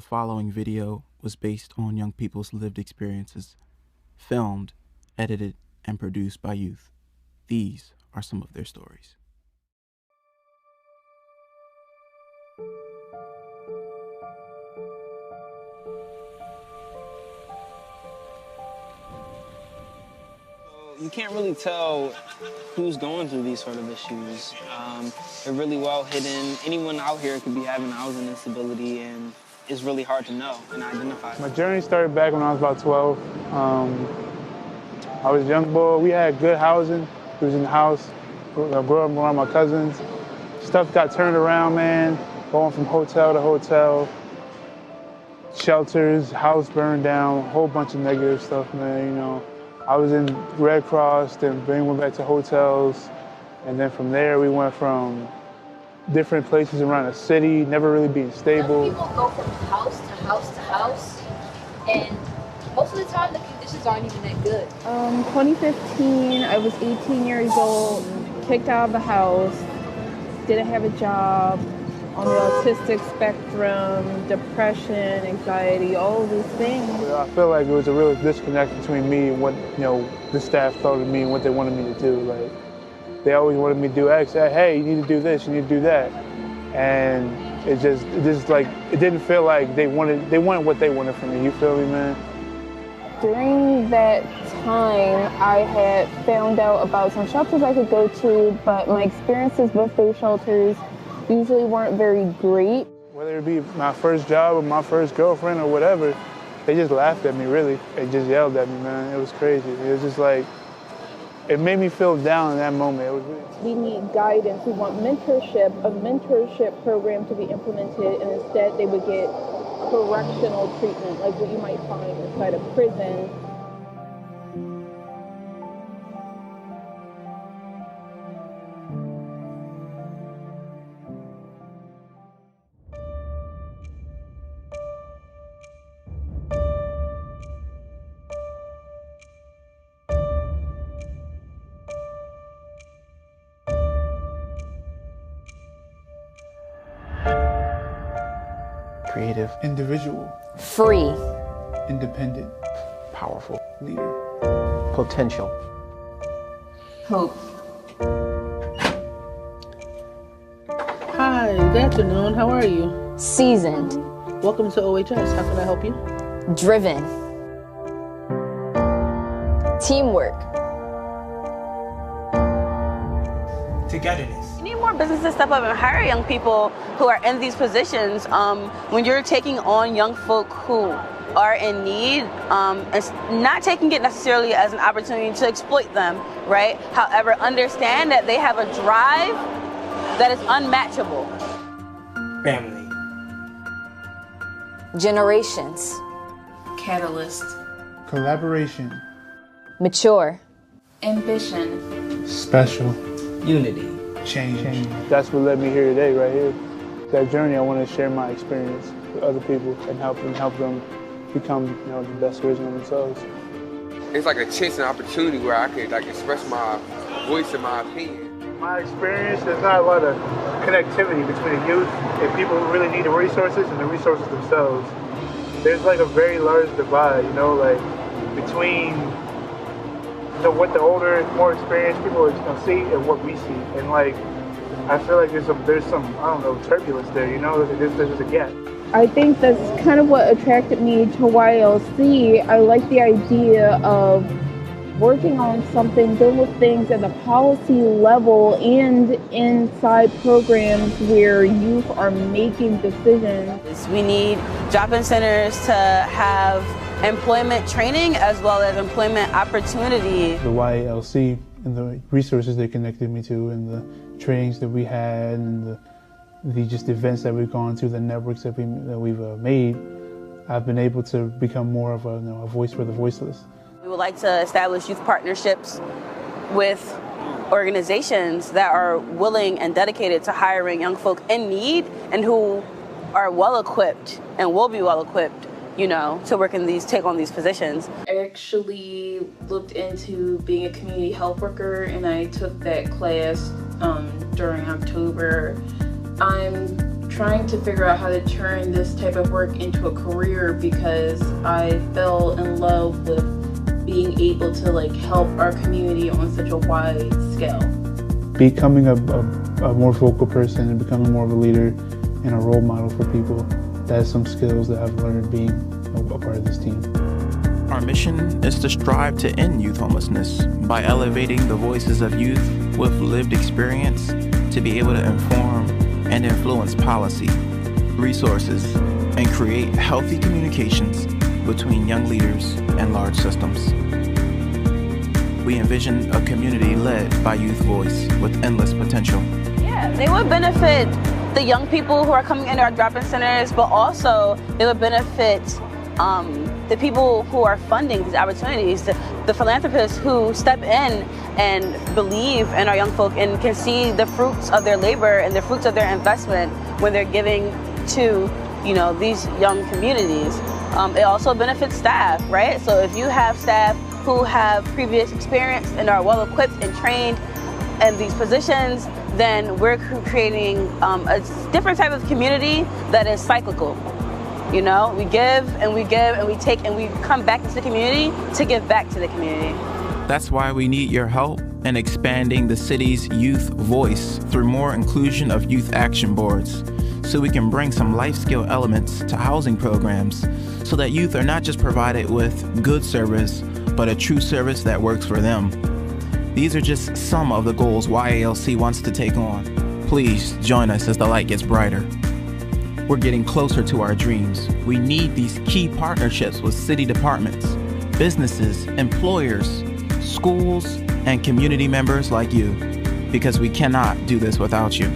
The following video was based on young people's lived experiences, filmed, edited, and produced by youth. These are some of their stories. You can't really tell who's going through these sort of issues. They're really well hidden. Anyone out here could be having housing instability, and it's really hard to know and identify. My journey started back when I was about 12. I was a young boy. We had good housing. We was in the house. I grew up around my cousins. Stuff got turned around, man. Going from hotel to hotel. Shelters, house burned down, a whole bunch of negative stuff, man, you know. I was in Red Cross, then went back to hotels, and then from there we went from different places around the city, never really being stable. Some people go from house to house to house, and most of the time the conditions aren't even that good. 2015, I was 18 years old, kicked out of the house, didn't have a job, on the autistic spectrum, depression, anxiety, all of these things. I feel like it was a real disconnect between me and what, you know, the staff thought of me and what they wanted me to do. Like, they always wanted me to do X. Hey, you need to do this, you need to do that. And it didn't feel like they wanted what they wanted from me. You feel me, man? During that time, I had found out about some shelters I could go to, but my experiences with those shelters usually weren't very great. Whether it be my first job or my first girlfriend or whatever, they just laughed at me, really. They just yelled at me, man. It was crazy. It was just like, it made me feel down in that moment. It was really... We need guidance. We want mentorship, a mentorship program to be implemented, and instead they would get correctional treatment, like what you might find inside a prison. Creative, individual, Free, independent, powerful, leader, potential. hope. Hi, good afternoon. How are you? Seasoned, Welcome to OHS. How can I help you? driven. Teamwork. togetherness. We need more businesses to step up and hire young people who are in these positions. When you're taking on young folk who are in need, it's not taking it necessarily as an opportunity to exploit them, right? However, understand that they have a drive that is unmatchable. Family. Generations. Catalyst. Collaboration. Mature. Ambition. Special. Unity. Change. That's what led me here today, right here. That journey, I want to share my experience with other people and help them become, you know, the best version of themselves. It's like a chance and opportunity where I could express my voice and my opinion. My experience, there's not a lot of connectivity between the youth and people who really need the resources and the resources themselves. There's like a very large divide, you know, like between what the older, more experienced people see and what we see. And like, I feel like there's some I don't know, turbulence there, you know, there's just a gap. I think that's kind of what attracted me to YALC. I like the idea of working on something, dealing with things at the policy level and inside programs where youth are making decisions. We need drop-in centers to have employment training as well as employment opportunity. The YALC and the resources they connected me to and the trainings that we had and the just events that we've gone to, the networks that we've made, I've been able to become more of a voice for the voiceless. We would like to establish youth partnerships with organizations that are willing and dedicated to hiring young folk in need and who are well equipped and will be well equipped, you know, to take on these positions. I actually looked into being a community health worker, and I took that class during October. I'm trying to figure out how to turn this type of work into a career because I fell in love with being able to like help our community on such a wide scale. Becoming a more vocal person and becoming more of a leader and a role model for people, that's some skills that I've learned being a part of this team. Our mission is to strive to end youth homelessness by elevating the voices of youth with lived experience to be able to inform and influence policy, resources, and create healthy communications between young leaders and large systems. We envision a community led by youth voice with endless potential. Yeah, they would benefit the young people who are coming into our drop-in centers, but also it would benefit the people who are funding these opportunities, the philanthropists who step in and believe in our young folk and can see the fruits of their labor and the fruits of their investment when they're giving to, you know, these young communities. It also benefits staff, right? So if you have staff who have previous experience and are well equipped and trained in these positions, then we're creating a different type of community that is cyclical. You know, we give and we give and we take and we come back into the community to give back to the community. That's why we need your help in expanding the city's youth voice through more inclusion of youth action boards, so we can bring some life skill elements to housing programs so that youth are not just provided with good service, but a true service that works for them. These are just some of the goals YALC wants to take on. Please join us as the light gets brighter. We're getting closer to our dreams. We need these key partnerships with city departments, businesses, employers, schools, and community members like you, because we cannot do this without you.